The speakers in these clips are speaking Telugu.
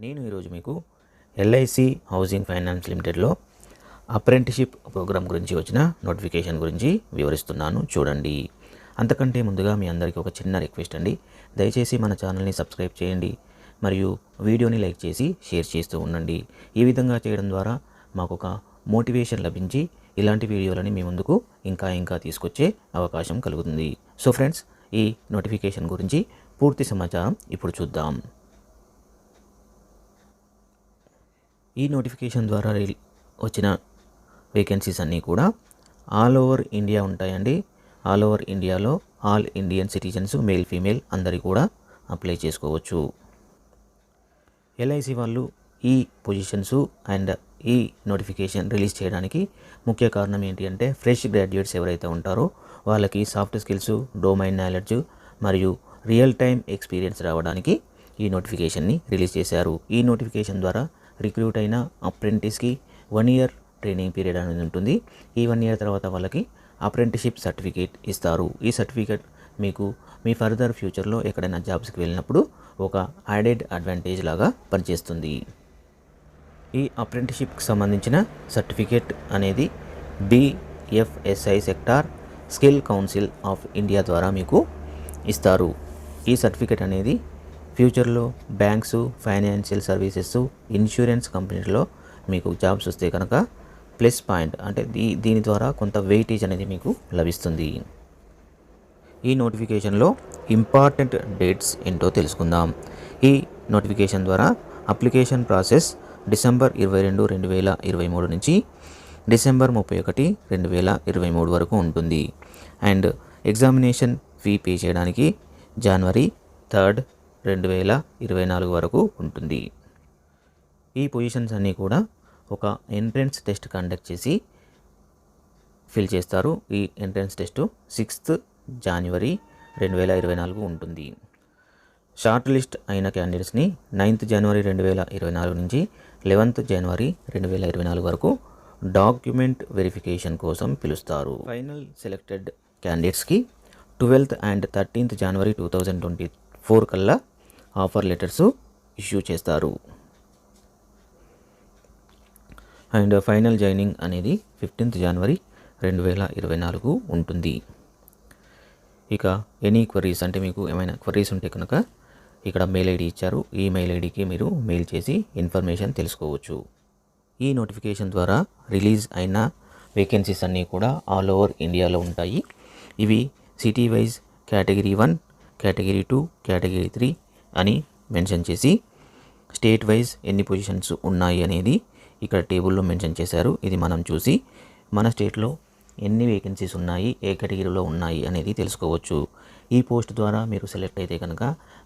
నేను ఈరోజు మీకు ఎల్ఐసి హౌసింగ్ ఫైనాన్స్ లిమిటెడ్లో అప్రెంటిషిప్ ప్రోగ్రామ్ గురించి వచ్చిన నోటిఫికేషన్ గురించి వివరిస్తున్నాను, చూడండి. అంతకంటే ముందుగా మీ అందరికీ ఒక చిన్న రిక్వెస్ట్ అండి. దయచేసి మన ఛానల్ని సబ్స్క్రైబ్ చేయండి మరియు వీడియోని లైక్ చేసి షేర్ చేస్తూ ఉండండి. ఈ విధంగా చేయడం ద్వారా మాకు ఒక మోటివేషన్ లభించి ఇలాంటి వీడియోలని మీ ముందుకు ఇంకా తీసుకొచ్చే అవకాశం కలుగుతుంది. సో ఫ్రెండ్స్, ఈ నోటిఫికేషన్ గురించి పూర్తి సమాచారం ఇప్పుడు చూద్దాం. ఈ నోటిఫికేషన్ ద్వారా వచ్చిన వేకెన్సీస్ అన్నీ కూడా ఆల్ ఓవర్ ఇండియా ఉంటాయండి. ఆల్ ఓవర్ ఇండియాలో all Indian citizens, male female అందరి కూడా అప్లై చేసుకోవచ్చు. ఎల్ఐసి వాళ్ళు ఈ పొజిషన్స్ అండ్ ఈ నోటిఫికేషన్ రిలీజ్ చేయడానికి ముఖ్య కారణం ఏంటి అంటే, ఫ్రెష్ గ్రాడ్యుయేట్స్ ఎవరైతే ఉంటారో వాళ్ళకి సాఫ్ట్ స్కిల్స్, డొమైన్ నాలెడ్జ్ మరియు రియల్ టైమ్ ఎక్స్పీరియన్స్ రావడానికి ఈ నోటిఫికేషన్ని రిలీజ్ చేశారు. ఈ నోటిఫికేషన్ ద్వారా రిక్రూట్ అయిన అప్రెంటిస్కి 1 year ట్రైనింగ్ పీరియడ్ అనేది ఉంటుంది. ఈ 1 year తర్వాత వాళ్ళకి అప్రెంటిషిప్ సర్టిఫికేట్ ఇస్తారు. ఈ సర్టిఫికేట్ మీకు మీ ఫర్దర్ ఫ్యూచర్లో ఎక్కడైనా జాబ్స్కి వెళ్ళినప్పుడు ఒక యాడెడ్ అడ్వాంటేజ్ లాగా పనిచేస్తుంది. ఈ అప్రెంటిషిప్కి సంబంధించిన సర్టిఫికేట్ అనేది BFSI sector skill council of India ద్వారా మీకు ఇస్తారు. ఈ సర్టిఫికేట్ అనేది ఫ్యూచర్లో బ్యాంక్స్, ఫైనాన్షియల్ సర్వీసెస్, ఇన్సూరెన్స్ కంపెనీలో మీకు జాబ్స్ వస్తే కనుక ప్లస్ పాయింట్ అంటే దీని ద్వారా కొంత వెయిటేజ్ అనేది మీకు లభిస్తుంది. ఈ నోటిఫికేషన్లో ఇంపార్టెంట్ డేట్స్ ఏంటో తెలుసుకుందాం. ఈ నోటిఫికేషన్ ద్వారా అప్లికేషన్ ప్రాసెస్ December 22, 2023 నుంచి December 31, 2023 వరకు ఉంటుంది. అండ్ ఎగ్జామినేషన్ ఫీ పే చేయడానికి January 3, 2024 వరకు ఉంటుంది. ఈ పొజిషన్స్ అన్నీ కూడా ఒక ఎంట్రన్స్ టెస్ట్ కండక్ట్ చేసి ఫిల్ చేస్తారు. ఈ ఎంట్రన్స్ టెస్ట్ 6th January 2024 ఉంటుంది. షార్ట్ లిస్ట్ అయిన క్యాండిడేట్స్ని 9th January 2024 నుంచి 11th January 2024 వరకు డాక్యుమెంట్ వెరిఫికేషన్ కోసం పిలుస్తారు. ఫైనల్ సెలెక్టెడ్ క్యాండిడేట్స్కి 12th and 13th January 2024 కల్లా ఆఫర్ లెటర్స్ ఇష్యూ చేస్తారు. అండ్ ఫైనల్ జాయినింగ్ అనేది 15th January 2024 ఉంటుంది. ఇక ఎనీ క్వరీస్ అంటే మీకు ఏమైనా క్వరీస్ ఉంటే కనుక ఇక్కడ మెయిల్ ఐడి ఇచ్చారు. ఈ మెయిల్ ఐడికి మీరు మెయిల్ చేసి ఇన్ఫర్మేషన్ తెలుసుకోవచ్చు. ఈ నోటిఫికేషన్ ద్వారా రిలీజ్ అయిన వేకెన్సీస్ అన్నీ కూడా ఆల్ ఓవర్ ఇండియాలో ఉంటాయి. ఇవి city wise category 1, category 2, category 3 అని మెన్షన్ చేసి స్టేట్ వైజ్ ఎన్ని పొజిషన్స్ ఉన్నాయి అనేది ఇక్కడ టేబుల్లో మెన్షన్ చేశారు. ఇది మనం చూసి మన స్టేట్లో ఎన్ని వేకెన్సీస్ ఉన్నాయి, ఏ కేటగిరీలో ఉన్నాయి అనేది తెలుసుకోవచ్చు. ఈ పోస్ట్ ద్వారా మీరు సెలెక్ట్ అయితే కనుక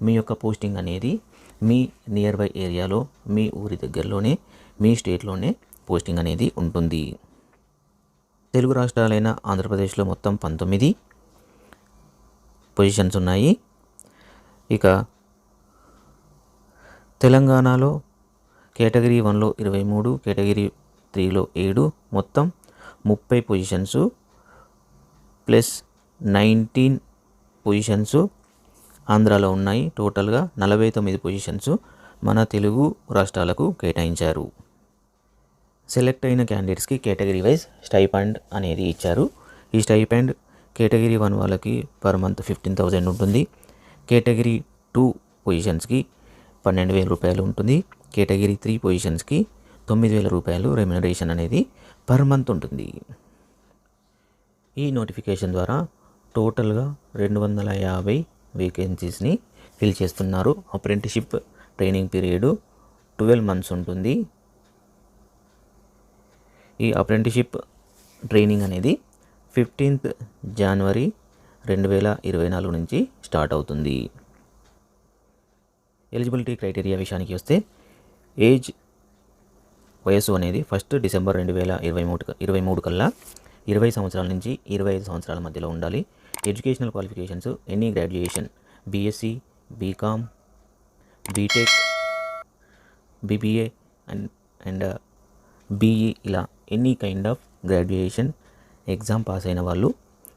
మీ యొక్క పోస్టింగ్ అనేది మీ నియర్ బై ఏరియాలో, మీ ఊరి దగ్గరలోనే, మీ స్టేట్లోనే పోస్టింగ్ అనేది ఉంటుంది. తెలుగు రాష్ట్రాలైన ఆంధ్రప్రదేశ్లో మొత్తం 19 పొజిషన్స్ ఉన్నాయి. ఇక తెలంగాణలో కేటగిరీ 1లో 23, కేటగిరీ 3లో 7, మొత్తం 30 పొజిషన్స్ ప్లస్ 19 పొజిషన్స్ ఆంధ్రాలో ఉన్నాయి. టోటల్గా 49 పొజిషన్స్ మన తెలుగు రాష్ట్రాలకు కేటాయించారు. సెలెక్ట్ అయిన క్యాండిడేట్స్కి కేటగిరీ వైజ్ స్టైపెండ్ అనేది ఇచ్చారు. ఈ స్టైపెండ్ కేటగిరీ 1 వాళ్ళకి పర్ మంత్ 15,000 ఉంటుంది. కేటగిరీ 2 పొజిషన్స్కి 12,000 రూపాయలు ఉంటుంది. కేటగిరీ 3 పొజిషన్స్కి 9,000 రూపాయలు రెమ్యునరేషన్ అనేది పర్ మంత్ ఉంటుంది. ఈ నోటిఫికేషన్ ద్వారా టోటల్గా 250 వేకెన్సీస్ని ఫిల్ చేస్తున్నారు. అప్రెంటిషిప్ ట్రైనింగ్ పీరియడ్ 12 months ఉంటుంది. ఈ అప్రెంటిషిప్ ట్రైనింగ్ అనేది 15th January 2024 నుంచి స్టార్ట్ అవుతుంది. ఎలిజిబిలిటీ క్రైటీరియా విషయానికి వస్తే వయసు అనేది 1st December 2023 కల్లా 20 సంవత్సరాల నుంచి 25 సంవత్సరాల మధ్యలో ఉండాలి. Educational qualifications any graduation, BSc, BCom, BTech, BBA and BE ఇలా any kind of graduation exam pass అయిన వాళ్ళు,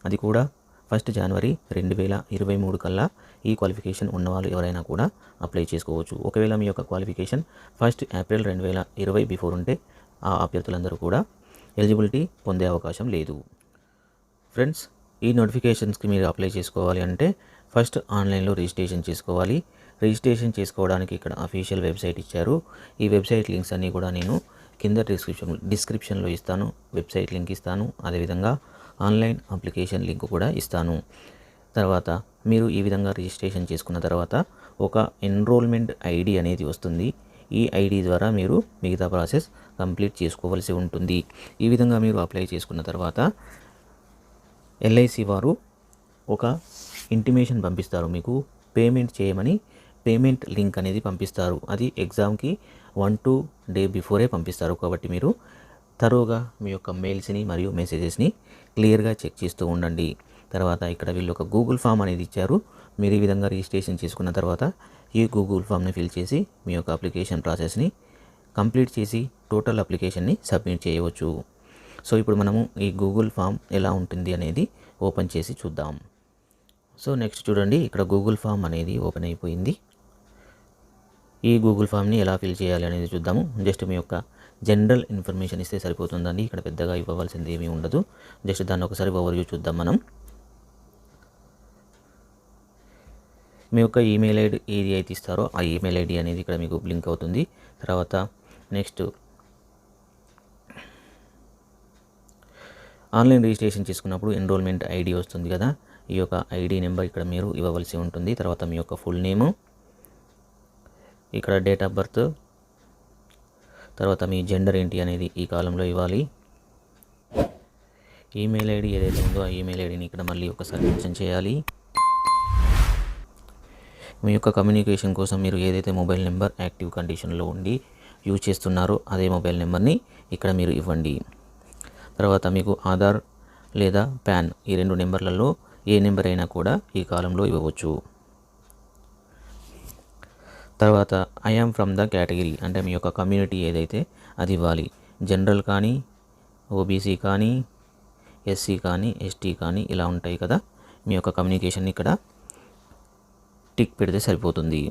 అది కూడా 1 జనవరి 2023 కల్లా ఈ క్వాలిఫికేషన్ ఉన్నవాళ్ళు ఎవరైనా కూడా అప్లై చేసుకోవచ్చు. ఒకవేళ మీ యొక్క క్వాలిఫికేషన్ 1 ఏప్రిల్ 2020 బిఫోర్ ఉంటే ఆ అభ్యర్థులందరూ కూడా ఎలిజిబిలిటీ పొందే అవకాశం లేదు. ఫ్రెండ్స్, ఈ నోటిఫికేషన్స్కి మీరు అప్లై చేసుకోవాలి అంటే ఫస్ట్ ఆన్లైన్లో రిజిస్ట్రేషన్ చేసుకోవాలి. రిజిస్ట్రేషన్ చేసుకోవడానికి ఇక్కడ అఫీషియల్ వెబ్సైట్ ఇచ్చారు. ఈ వెబ్సైట్ లింక్స్ అన్నీ కూడా నేను కింద డిస్క్రిప్షన్లో ఇస్తాను. వెబ్సైట్ లింక్ ఇస్తాను, అదేవిధంగా ఆన్లైన్ అప్లికేషన్ లింక్ కూడా ఇస్తాను. తర్వాత మీరు ఈ విధంగా రిజిస్ట్రేషన్ చేసుకున్న తర్వాత ఒక ఎన్రోల్మెంట్ ఐడి అనేది వస్తుంది. ఈ ఐడి ద్వారా మీరు మిగతా ప్రాసెస్ కంప్లీట్ చేసుకోవాల్సి ఉంటుంది. ఈ విధంగా మీరు అప్లై చేసుకున్న తర్వాత ఎల్ఐసి వారు ఒక ఇంటిమేషన్ పంపిస్తారు, మీకు పేమెంట్ చేయమని పేమెంట్ లింక్ అనేది పంపిస్తారు. అది ఎగ్జామ్కి 1-2 డే బిఫోరే పంపిస్తారు. కాబట్టి మీరు తరోగా మీ యొక్క మెయిల్స్ని మరియు మెసేజెస్ని క్లియర్గా చెక్ చేస్తూ ఉండండి. తర్వాత ఇక్కడ వీళ్ళు ఒక గూగుల్ ఫామ్ అనేది ఇచ్చారు. మీరు ఈ విధంగా రిజిస్ట్రేషన్ చేసుకున్న తర్వాత ఈ గూగుల్ ఫామ్ని ఫిల్ చేసి మీ యొక్క అప్లికేషన్ ప్రాసెస్ని కంప్లీట్ చేసి టోటల్ అప్లికేషన్ని సబ్మిట్ చేయవచ్చు. సో ఇప్పుడు మనము ఈ గూగుల్ ఫామ్ ఎలా ఉంటుంది అనేది ఓపెన్ చేసి చూద్దాం. సో నెక్స్ట్ చూడండి, ఇక్కడ గూగుల్ ఫామ్ అనేది ఓపెన్ అయిపోయింది. ఈ గూగుల్ ఫామ్ని ఎలా ఫిల్ చేయాలి అనేది చూద్దాము. జస్ట్ మీ యొక్క జనరల్ ఇన్ఫర్మేషన్ ఇస్తే సరిపోతుందండి. ఇక్కడ పెద్దగా ఇవ్వవలసింది ఏమీ ఉండదు. జస్ట్ దాన్ని ఒకసారి ఓవర్వ్యూ చూద్దాం మనం. మీ యొక్క ఈమెయిల్ ఐడి ఏది అయితే ఇస్తారో ఆ ఈమెయిల్ ఐడి అనేది ఇక్కడ మీకు బ్లింక్ అవుతుంది. తర్వాత నెక్స్ట్ ఆన్లైన్ రిజిస్ట్రేషన్ చేసుకున్నప్పుడు ఎన్రోల్మెంట్ ఐడి వస్తుంది కదా, ఈ యొక్క ఐడి నెంబర్ ఇక్కడ మీరు ఇవ్వవలసి ఉంటుంది. తర్వాత మీ యొక్క ఫుల్ నేము, ఇక్కడ డేట్ ఆఫ్ బర్త్, తర్వాత మీ జెండర్ ఏంటి అనేది ఈ కాలంలో ఇవ్వాలి. ఈమెయిల్ ఐడి ఏదైతే ఉందో ఆ ఈమెయిల్ ఐడిని ఇక్కడ మళ్ళీ ఒకసారి మెన్షన్ చేయాలి. మీ యొక్క కమ్యూనికేషన్ కోసం మీరు ఏదైతే మొబైల్ నెంబర్ యాక్టివ్ కండిషన్లో ఉండి యూజ్ చేస్తున్నారో అదే మొబైల్ నెంబర్ని ఇక్కడ మీరు ఇవ్వండి. తర్వాత మీకు ఆధార్ లేదా పాన్ ఈ 2 నెంబర్లలో ఏ నెంబర్ అయినా కూడా ఈ కాలంలో ఇవ్వవచ్చు. తర్వాత I am from the category అంటే మీ యొక్క కమ్యూనిటీ ఏదైతే అది ఇవ్వాలి. జనరల్ కానీ, ఓబీసీ కానీ, ఎస్సీ కానీ, ఎస్టీ కానీ ఇలా ఉంటాయి కదా. మీ యొక్క కమ్యూనికేషన్ ఇక్కడ టిక్ పెడితే సరిపోతుంది.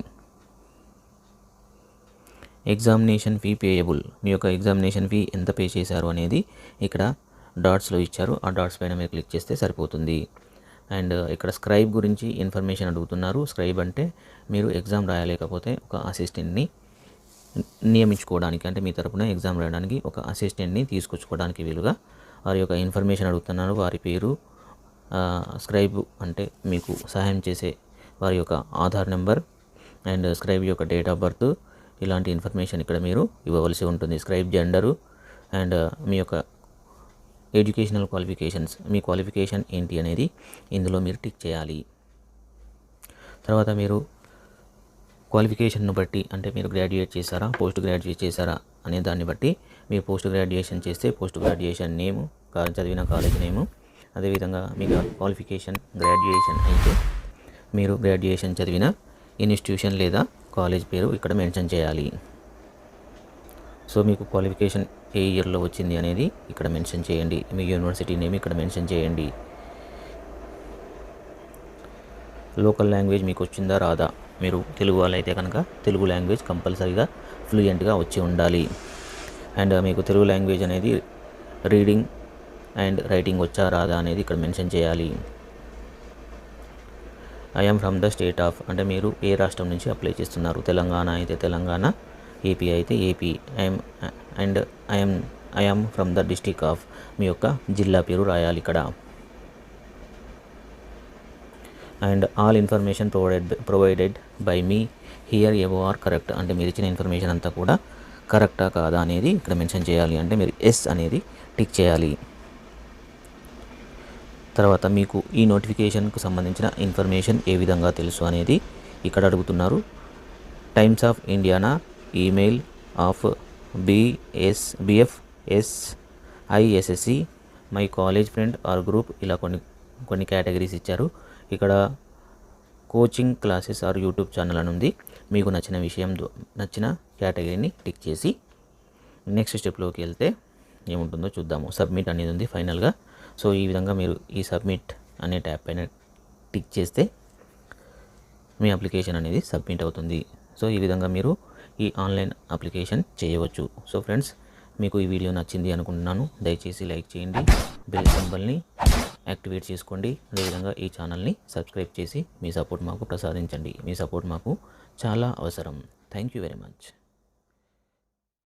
ఎగ్జామినేషన్ ఫీ పేయబుల్, మీ యొక్క ఎగ్జామినేషన్ ఫీ ఎంత పే చేశారు అనేది ఇక్కడ డాట్స్లో ఇచ్చారు. ఆ డాట్స్ పైన మీరు క్లిక్ చేస్తే సరిపోతుంది. అండ్ ఇక్కడ స్క్రైబ్ గురించి ఇన్ఫర్మేషన్ అడుగుతున్నారు. స్క్రైబ్ అంటే మీరు ఎగ్జామ్ రాయలేకపోతే ఒక అసిస్టెంట్ని నియమించుకోవడానికి, అంటే మీ తరపున ఎగ్జామ్ రాయడానికి ఒక అసిస్టెంట్ని తీసుకొచ్చుకోవడానికి వీలుగా వారి యొక్క ఇన్ఫర్మేషన్ అడుగుతున్నారు. వారి పేరు, స్క్రైబ్ అంటే మీకు సహాయం చేసే వారి యొక్క ఆధార్ నెంబర్ అండ్ స్క్రైబ్ యొక్క డేట్ ఆఫ్ బర్త్, ఇలాంటి ఇన్ఫర్మేషన్ ఇక్కడ మీరు ఇవ్వవలసి ఉంటుంది. స్క్రైబ్ జెండరు అండ్ మీ యొక్క ఎడ్యుకేషనల్ క్వాలిఫికేషన్స్, మీ క్వాలిఫికేషన్ ఏంటి అనేది ఇందులో మీరు టిక్ చేయాలి. తర్వాత మీరు క్వాలిఫికేషన్ను బట్టి అంటే మీరు గ్రాడ్యుయేట్ చేశారా, పోస్ట్ గ్రాడ్యుయేట్ చేశారా అనే దాన్ని బట్టి మీరు పోస్ట్ గ్రాడ్యుయేషన్ చేస్తే పోస్ట్ గ్రాడ్యుయేషన్ నేము, చదివిన కాలేజ్ నేము, అదేవిధంగా మీకు క్వాలిఫికేషన్ గ్రాడ్యుయేషన్ అయితే మీరు గ్రాడ్యుయేషన్ చదివిన ఇన్స్టిట్యూషన్ లేదా కాలేజ్ పేరు ఇక్కడ మెన్షన్ చేయాలి. సో మీకు క్వాలిఫికేషన్ ఏ ఇయర్లో వచ్చింది అనేది ఇక్కడ మెన్షన్ చేయండి. మీ యూనివర్సిటీ నేమ్ ఇక్కడ మెన్షన్ చేయండి. లోకల్ లాంగ్వేజ్ మీకు వచ్చిందా రాదా, మీరు తెలుగు వాళ్ళు అయితే కనుక తెలుగు లాంగ్వేజ్ కంపల్సరీగా ఫ్లూయెంట్గా వచ్చి ఉండాలి. అండ్ మీకు తెలుగు లాంగ్వేజ్ అనేది రీడింగ్ అండ్ రైటింగ్ వచ్చా రాదా అనేది ఇక్కడ మెన్షన్ చేయాలి. I'm from the state of అంటే మీరు ఏ రాష్ట్రం నుంచి అప్లై చేస్తున్నారు. తెలంగాణ అయితే తెలంగాణ, ఏపీ అయితే AP. I'm from the district of మీ యొక్క జిల్లా పేరు రాయాలి ఇక్కడ. And all information provided by me here above are correct అంటే మీరు ఇచ్చిన ఇన్ఫర్మేషన్ అంతా కూడా కరెక్టా కాదా అనేది ఇక్కడ మెన్షన్ చేయాలి. అంటే మీరు ఎస్ అనేది టిక్ చేయాలి. తర్వాత మీకు ఈ నోటిఫికేషన్కు సంబంధించిన ఇన్ఫర్మేషన్ ఏ విధంగా తెలుసు అనేది ఇక్కడ అడుగుతున్నారు. టైమ్స్ ఆఫ్ ఇండియానా, email of BFSISSC, my college friend or group, ఇలా కొన్ని కేటగిరీస్ ఇచ్చారు. ఇక్కడ coaching classes or YouTube channel అని ఉంది. మీకు నచ్చిన కేటగిరీని టిక్ చేసి నెక్స్ట్ స్టెప్లోకి వెళ్తే ఏముంటుందో చూద్దాము. సబ్మిట్ అనేది ఉంది ఫైనల్గా. సో ఈ విధంగా మీరు ఈ సబ్మిట్ అనే ట్యాబ్ పైన టిక్ చేస్తే మీ అప్లికేషన్ అనేది సబ్మిట్ అవుతుంది. సో ఈ విధంగా మీరు ఈ ఆన్లైన్ అప్లికేషన్ చేయవచ్చు. సో ఫ్రెండ్స్, మీకు ఈ వీడియో నచ్చింది అనుకుంటున్నాను. దయచేసి లైక్ చేయండి, బెల్ సింబల్ని యాక్టివేట్ చేసుకోండి. అదేవిధంగా ఈ ఛానల్ని సబ్స్క్రైబ్ చేసి మీ సపోర్ట్ మాకు ప్రసాదించండి. మీ సపోర్ట్ మాకు చాలా అవసరం. Thank you very much.